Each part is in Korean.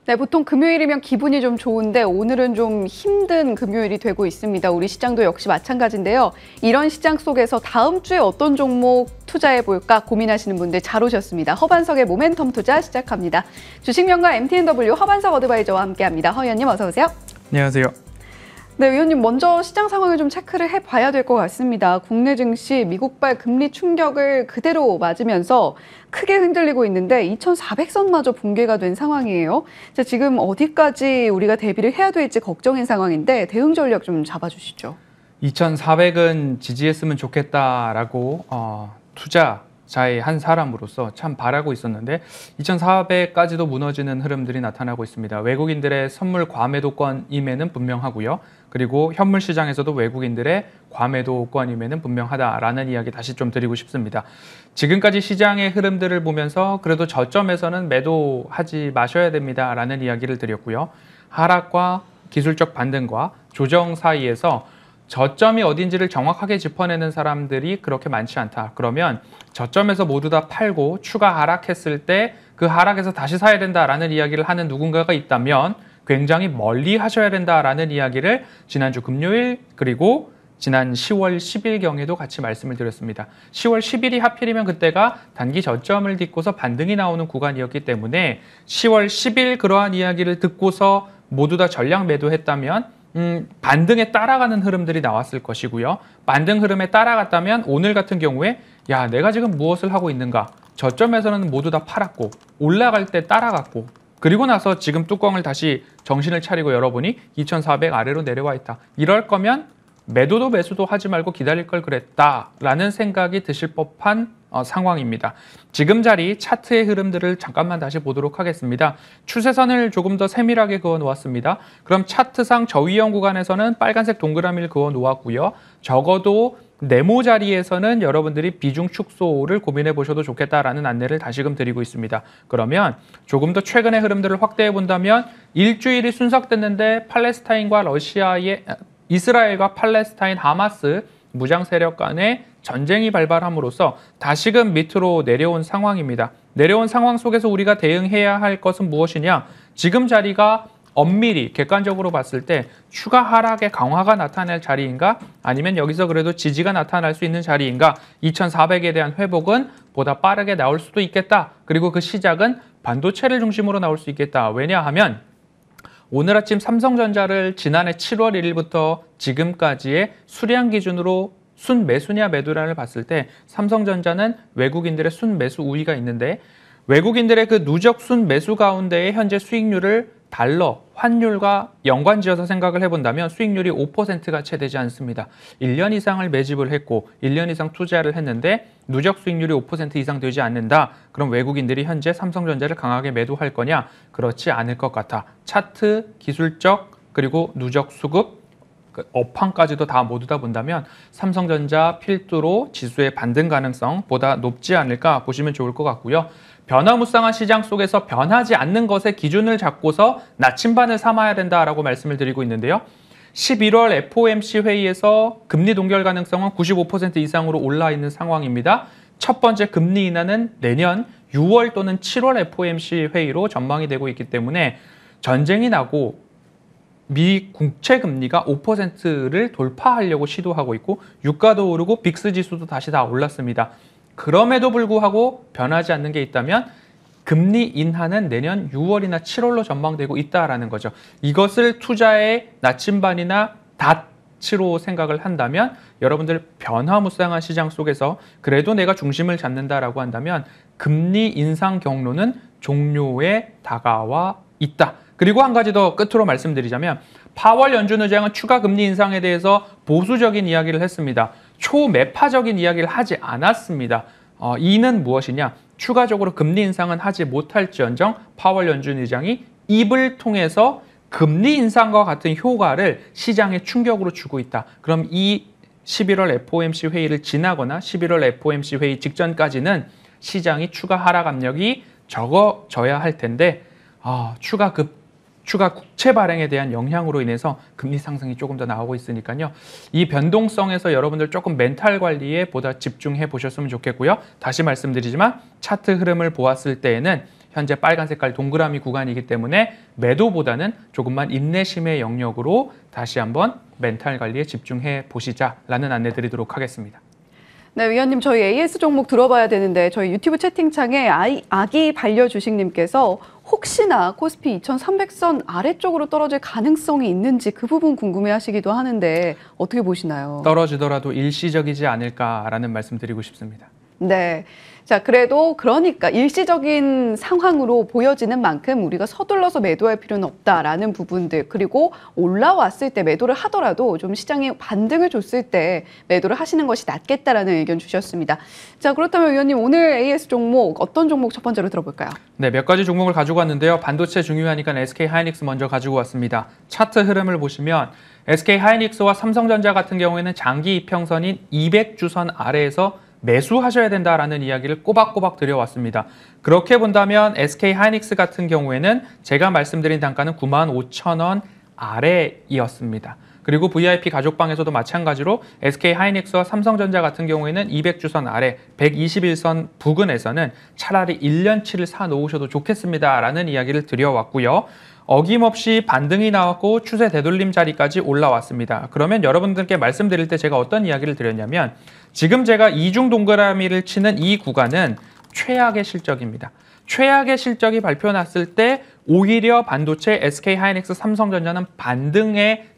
네, 보통 금요일이면 기분이 좀 좋은데 오늘은 좀 힘든 금요일이 되고 있습니다. 우리 시장도 역시 마찬가지인데요. 이런 시장 속에서 다음 주에 어떤 종목 투자해 볼까 고민하시는 분들 잘 오셨습니다. 허반석의 모멘텀 투자 시작합니다. 주식명가 MTNW 허반석 어드바이저와 함께합니다. 허 의원님 어서 오세요. 안녕하세요. 네, 의원님 먼저 시장 상황을 좀 체크를 해봐야 될 것 같습니다. 국내 증시 미국발 금리 충격을 그대로 맞으면서 크게 흔들리고 있는데 2,400선마저 붕괴가 된 상황이에요. 자, 지금 어디까지 우리가 대비를 해야 될지 걱정인 상황인데 대응 전략 좀 잡아주시죠. 2,400은 지지했으면 좋겠다라고 투자자의 한 사람으로서 참 바라고 있었는데 2,400까지도 무너지는 흐름들이 나타나고 있습니다. 외국인들의 선물 과매도권임에는 분명하고요. 그리고 현물 시장에서도 외국인들의 과매도권임에는 분명하다라는 이야기 다시 좀 드리고 싶습니다. 지금까지 시장의 흐름들을 보면서 그래도 저점에서는 매도하지 마셔야 됩니다라는 이야기를 드렸고요. 하락과 기술적 반등과 조정 사이에서 저점이 어딘지를 정확하게 짚어내는 사람들이 그렇게 많지 않다. 그러면 저점에서 모두 다 팔고 추가 하락했을 때 그 하락에서 다시 사야 된다라는 이야기를 하는 누군가가 있다면 굉장히 멀리 하셔야 된다라는 이야기를 지난주 금요일 그리고 지난 10월 10일경에도 같이 말씀을 드렸습니다. 10월 10일이 하필이면 그때가 단기 저점을 딛고서 반등이 나오는 구간이었기 때문에 10월 10일 그러한 이야기를 듣고서 모두 다 전량 매도했다면 반등에 따라가는 흐름들이 나왔을 것이고요. 반등 흐름에 따라갔다면 오늘 같은 경우에 야, 내가 지금 무엇을 하고 있는가? 저점에서는 모두 다 팔았고 올라갈 때 따라갔고 그리고 나서 지금 뚜껑을 다시 정신을 차리고 열어보니 2,400 아래로 내려와 있다. 이럴 거면 매도도 매수도 하지 말고 기다릴 걸 그랬다라는 생각이 드실 법한 상황입니다. 지금 자리 차트의 흐름들을 잠깐만 다시 보도록 하겠습니다. 추세선을 조금 더 세밀하게 그어 놓았습니다. 그럼 차트상 저위험 구간에서는 빨간색 동그라미를 그어 놓았고요. 적어도 네모 자리에서는 여러분들이 비중 축소를 고민해 보셔도 좋겠다라는 안내를 다시금 드리고 있습니다. 그러면 조금 더 최근의 흐름들을 확대해 본다면 일주일이 순삭됐는데 이스라엘과 팔레스타인 하마스 무장 세력 간의 전쟁이 발발함으로써 다시금 밑으로 내려온 상황입니다. 내려온 상황 속에서 우리가 대응해야 할 것은 무엇이냐? 지금 자리가 엄밀히 객관적으로 봤을 때 추가 하락의 강화가 나타날 자리인가? 아니면 여기서 그래도 지지가 나타날 수 있는 자리인가? 2,400에 대한 회복은 보다 빠르게 나올 수도 있겠다. 그리고 그 시작은 반도체를 중심으로 나올 수 있겠다. 왜냐하면 오늘 아침 삼성전자를 지난해 7월 1일부터 지금까지의 수량 기준으로 순매수냐 매도냐를 봤을 때 삼성전자는 외국인들의 순매수 우위가 있는데 외국인들의 그 누적 순매수 가운데의 현재 수익률을 달러, 환율과 연관지어서 생각을 해본다면 수익률이 5%가 채 되지 않습니다. 1년 이상을 매집을 했고 1년 이상 투자를 했는데 누적 수익률이 5% 이상 되지 않는다. 그럼 외국인들이 현재 삼성전자를 강하게 매도할 거냐? 그렇지 않을 것 같아. 차트, 기술적, 그리고 누적 수급, 업황까지도 다 모두 다 본다면 삼성전자 필두로 지수의 반등 가능성 보다 높지 않을까 보시면 좋을 것 같고요. 변화무쌍한 시장 속에서 변하지 않는 것의 기준을 잡고서 나침반을 삼아야 된다라고 말씀을 드리고 있는데요. 11월 FOMC 회의에서 금리 동결 가능성은 95% 이상으로 올라 있는 상황입니다. 첫 번째 금리 인하는 내년 6월 또는 7월 FOMC 회의로 전망이 되고 있기 때문에 전쟁이 나고 미 국채 금리가 5%를 돌파하려고 시도하고 있고 유가도 오르고 빅스 지수도 다시 다 올랐습니다. 그럼에도 불구하고 변하지 않는 게 있다면 금리 인하는 내년 6월이나 7월로 전망되고 있다라는 거죠. 이것을 투자의 나침반이나 닻으로 생각을 한다면 여러분들 변화무쌍한 시장 속에서 그래도 내가 중심을 잡는다라고 한다면 금리 인상 경로는 종료에 다가와 있다. 그리고 한 가지 더 끝으로 말씀드리자면 파월 연준 의장은 추가 금리 인상에 대해서 보수적인 이야기를 했습니다. 초매파적인 이야기를 하지 않았습니다. 이는 무엇이냐? 추가적으로 금리 인상은 하지 못할지언정 파월 연준 의장이 입을 통해서 금리 인상과 같은 효과를 시장에 충격으로 주고 있다. 그럼 이 11월 FOMC 회의를 지나거나 11월 FOMC 회의 직전까지는 시장이 추가 하락 압력이 적어져야 할 텐데 추가 국채 발행에 대한 영향으로 인해서 금리 상승이 조금 더 나오고 있으니까요. 이 변동성에서 여러분들 조금 멘탈 관리에 보다 집중해 보셨으면 좋겠고요. 다시 말씀드리지만 차트 흐름을 보았을 때에는 현재 빨간 색깔 동그라미 구간이기 때문에 매도보다는 조금만 인내심의 영역으로 다시 한번 멘탈 관리에 집중해 보시자라는 안내 드리도록 하겠습니다. 네, 위원님, 저희 AS 종목 들어봐야 되는데 저희 유튜브 채팅창에 아기 반려주식님께서 혹시나 코스피 2300선 아래쪽으로 떨어질 가능성이 있는지 그 부분 궁금해하시기도 하는데 어떻게 보시나요? 떨어지더라도 일시적이지 않을까라는 말씀 드리고 싶습니다. 네. 자, 그래도 그러니까 일시적인 상황으로 보여지는 만큼 우리가 서둘러서 매도할 필요는 없다라는 부분들, 그리고 올라왔을 때 매도를 하더라도 좀 시장이 반등을 줬을 때 매도를 하시는 것이 낫겠다라는 의견 주셨습니다. 자, 그렇다면 위원님, 오늘 AS 종목 어떤 종목 첫 번째로 들어볼까요? 네, 몇 가지 종목을 가지고 왔는데요. 반도체 중요하니까 SK 하이닉스 먼저 가지고 왔습니다. 차트 흐름을 보시면 SK 하이닉스와 삼성전자 같은 경우에는 장기 이평선인 200주선 아래에서 매수하셔야 된다라는 이야기를 꼬박꼬박 드려왔습니다. 그렇게 본다면 SK 하이닉스 같은 경우에는 제가 말씀드린 단가는 95,000원 아래이었습니다. 그리고 VIP 가족방에서도 마찬가지로 SK 하이닉스와 삼성전자 같은 경우에는 200주선 아래 121선 부근에서는 차라리 1년치를 사놓으셔도 좋겠습니다라는 이야기를 드려왔고요. 어김없이 반등이 나왔고 추세 되돌림 자리까지 올라왔습니다. 그러면 여러분들께 말씀드릴 때 제가 어떤 이야기를 드렸냐면 지금 제가 이중 동그라미를 치는 이 구간은 최악의 실적입니다. 최악의 실적이 발표 났을 때 오히려 반도체, SK 하이닉스, 삼성전자는 반등의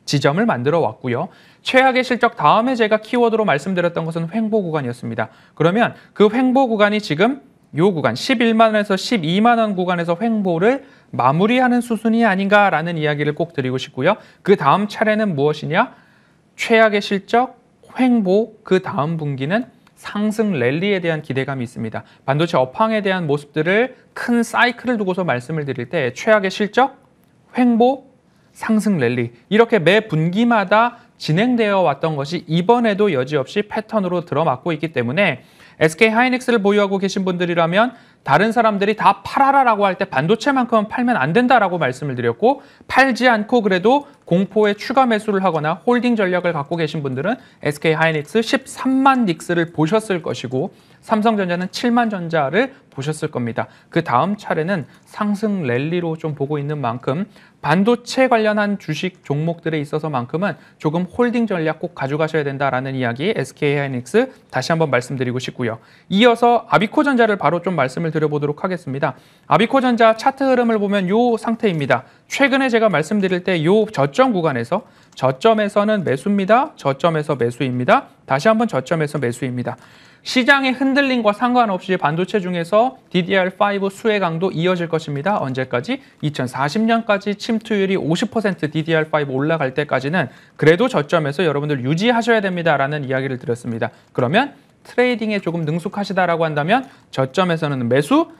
지점을 만들어 왔고요. 최악의 실적 다음에 제가 키워드로 말씀드렸던 것은 횡보 구간이었습니다. 그러면 그 횡보 구간이 지금 이 구간 11만 원에서 12만 원 구간에서 횡보를 마무리하는 수순이 아닌가라는 이야기를 꼭 드리고 싶고요. 그 다음 차례는 무엇이냐? 최악의 실적, 횡보, 그 다음 분기는 상승 랠리에 대한 기대감이 있습니다. 반도체 업황에 대한 모습들을 큰 사이클을 두고서 말씀을 드릴 때 최악의 실적, 횡보, 상승 랠리 이렇게 매 분기마다 진행되어 왔던 것이 이번에도 여지없이 패턴으로 들어맞고 있기 때문에 SK 하이닉스를 보유하고 계신 분들이라면 다른 사람들이 다 팔아라라고 할 때 반도체만큼은 팔면 안 된다라고 말씀을 드렸고 팔지 않고 그래도 공포에 추가 매수를 하거나 홀딩 전략을 갖고 계신 분들은 SK 하이닉스 13만 닉스를 보셨을 것이고 삼성전자는 7만 전자를 보셨을 겁니다. 그 다음 차례는 상승 랠리로 좀 보고 있는 만큼 반도체 관련한 주식 종목들에 있어서만큼은 조금 홀딩 전략 꼭 가져가셔야 된다라는 이야기 SK 하이닉스 다시 한번 말씀드리고 싶고요. 이어서 아비코전자를 바로 좀 말씀을 드려보도록 하겠습니다. 아비코전자 차트 흐름을 보면 이 상태입니다. 최근에 제가 말씀드릴 때 이 저점 구간에서 저점에서는 매수입니다. 저점에서 매수입니다. 다시 한번 저점에서 매수입니다. 시장의 흔들림과 상관없이 반도체 중에서 DDR5 수혜 강도 이어질 것입니다. 언제까지? 2040년까지 침투율이 50% DDR5 올라갈 때까지는 그래도 저점에서 여러분들 유지하셔야 됩니다라는 이야기를 드렸습니다. 그러면 트레이딩에 조금 능숙하시다라고 한다면 저점에서는 매수,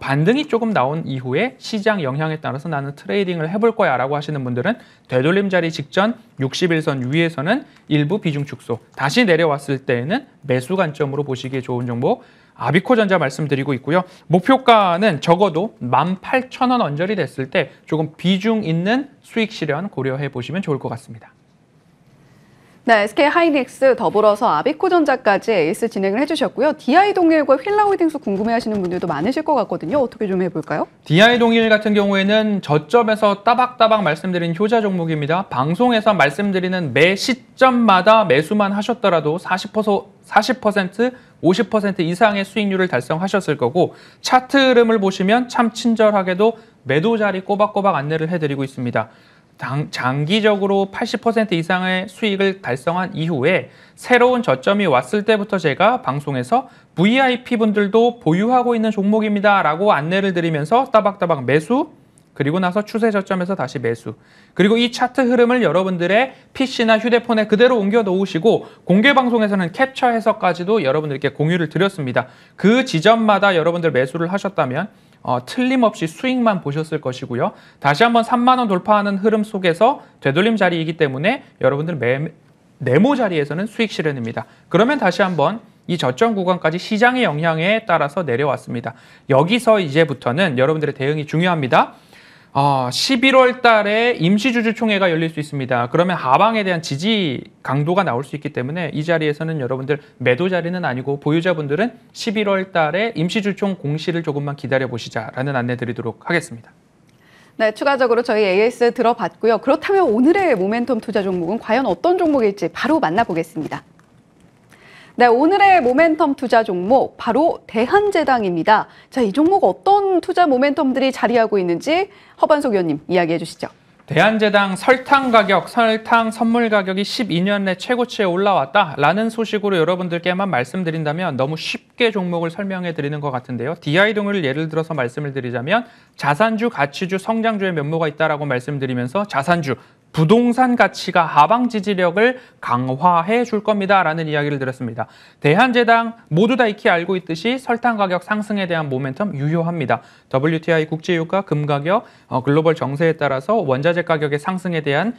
반등이 조금 나온 이후에 시장 영향에 따라서 나는 트레이딩을 해볼 거야 라고 하시는 분들은 되돌림 자리 직전 61선 위에서는 일부 비중 축소, 다시 내려왔을 때에는 매수 관점으로 보시기에 좋은 종목 아비코전자 말씀드리고 있고요. 목표가는 적어도 18,000원 언저리 됐을 때 조금 비중 있는 수익 실현 고려해 보시면 좋을 것 같습니다. 네, SK 하이닉스 더불어서 아비코전자까지 에이스 진행을 해주셨고요. DI동일과 휠라홀딩스 궁금해하시는 분들도 많으실 것 같거든요. 어떻게 좀 해볼까요? DI동일 같은 경우에는 저점에서 따박따박 말씀드린 효자 종목입니다. 방송에서 말씀드리는 매 시점마다 매수만 하셨더라도 40%, 50% 이상의 수익률을 달성하셨을 거고 차트 흐름을 보시면 참 친절하게도 매도 자리 꼬박꼬박 안내를 해드리고 있습니다. 장기적으로 80% 이상의 수익을 달성한 이후에 새로운 저점이 왔을 때부터 제가 방송에서 VIP분들도 보유하고 있는 종목입니다 라고 안내를 드리면서 따박따박 매수, 그리고 나서 추세 저점에서 다시 매수, 그리고 이 차트 흐름을 여러분들의 PC나 휴대폰에 그대로 옮겨 놓으시고 공개 방송에서는 캡처해서까지도 여러분들께 공유를 드렸습니다. 그 지점마다 여러분들 매수를 하셨다면 틀림없이 수익만 보셨을 것이고요. 다시 한번 3만 원 돌파하는 흐름 속에서 되돌림 자리이기 때문에 여러분들 네모 자리에서는 수익 실현입니다. 그러면 다시 한번 이 저점 구간까지 시장의 영향에 따라서 내려왔습니다. 여기서 이제부터는 여러분들의 대응이 중요합니다. 11월 달에 임시주주총회가 열릴 수 있습니다. 그러면 하방에 대한 지지 강도가 나올 수 있기 때문에 이 자리에서는 여러분들 매도 자리는 아니고 보유자분들은 11월 달에 임시주총 공시를 조금만 기다려보시자라는 안내 드리도록 하겠습니다. 네, 추가적으로 저희 AS 들어봤고요. 그렇다면 오늘의 모멘텀 투자 종목은 과연 어떤 종목일지 바로 만나보겠습니다. 네, 오늘의 모멘텀 투자 종목 바로 대한제당입니다. 자, 이 종목 어떤 투자 모멘텀들이 자리하고 있는지 허반석 의원님 이야기해 주시죠. 대한제당 설탕 선물 가격이 12년 내 최고치에 올라왔다라는 소식으로 여러분들께만 말씀드린다면 너무 쉽게 종목을 설명해 드리는 것 같은데요. DI동을 예를 들어서 말씀을 드리자면 자산주, 가치주, 성장주의 면모가 있다라고 말씀드리면서 자산주, 부동산 가치가 하방 지지력을 강화해 줄 겁니다라는 이야기를 드렸습니다. 대한제당 모두 다 익히 알고 있듯이 설탕 가격 상승에 대한 모멘텀 유효합니다. WTI 국제유가, 금가격, 글로벌 정세에 따라서 원자재 가격의 상승에 대한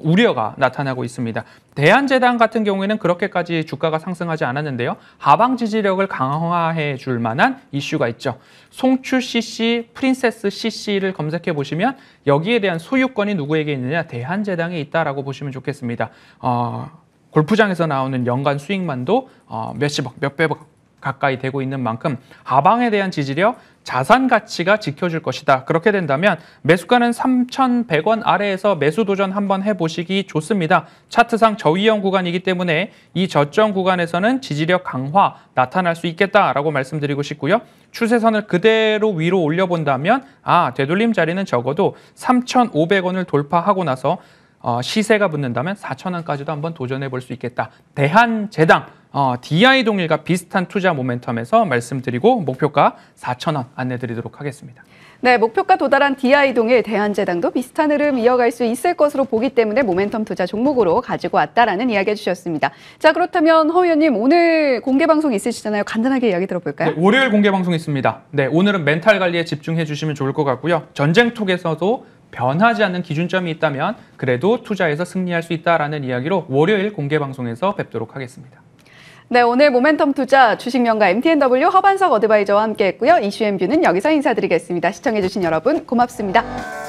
우려가 나타나고 있습니다. 대한제당 같은 경우에는 그렇게까지 주가가 상승하지 않았는데요. 하방 지지력을 강화해 줄 만한 이슈가 있죠. 송추 CC, 프린세스 CC를 검색해 보시면 여기에 대한 소유권이 누구에게 있느냐? 대한제당에 있다라고 보시면 좋겠습니다. 골프장에서 나오는 연간 수익만도 몇십억, 몇백억 가까이 되고 있는 만큼 하방에 대한 지지력, 자산 가치가 지켜줄 것이다. 그렇게 된다면 매수가는 3,100원 아래에서 매수 도전 한번 해보시기 좋습니다. 차트상 저위험 구간이기 때문에 이 저점 구간에서는 지지력 강화 나타날 수 있겠다라고 말씀드리고 싶고요. 추세선을 그대로 위로 올려본다면 되돌림 자리는 적어도 3,500원을 돌파하고 나서 시세가 붙는다면 4,000원까지도 한번 도전해 볼 수 있겠다. 대한제당 DI동일과 비슷한 투자 모멘텀에서 말씀드리고 목표가 4,000원 안내드리도록 하겠습니다. 네, 목표가 도달한 DI동일, 대한제당도 비슷한 흐름 이어갈 수 있을 것으로 보기 때문에 모멘텀 투자 종목으로 가지고 왔다라는 이야기 해주셨습니다. 자, 그렇다면 허 의원님 오늘 공개 방송 있으시잖아요. 간단하게 이야기 들어볼까요? 네, 월요일 공개 방송 있습니다. 네, 오늘은 멘탈 관리에 집중해 주시면 좋을 것 같고요. 전쟁톡에서도 변하지 않는 기준점이 있다면 그래도 투자에서 승리할 수 있다라는 이야기로 월요일 공개 방송에서 뵙도록 하겠습니다. 네, 오늘 모멘텀 투자 주식명가 MTNW 허반석 어드바이저와 함께했고요. 이슈앤뷰는 여기서 인사드리겠습니다. 시청해주신 여러분 고맙습니다.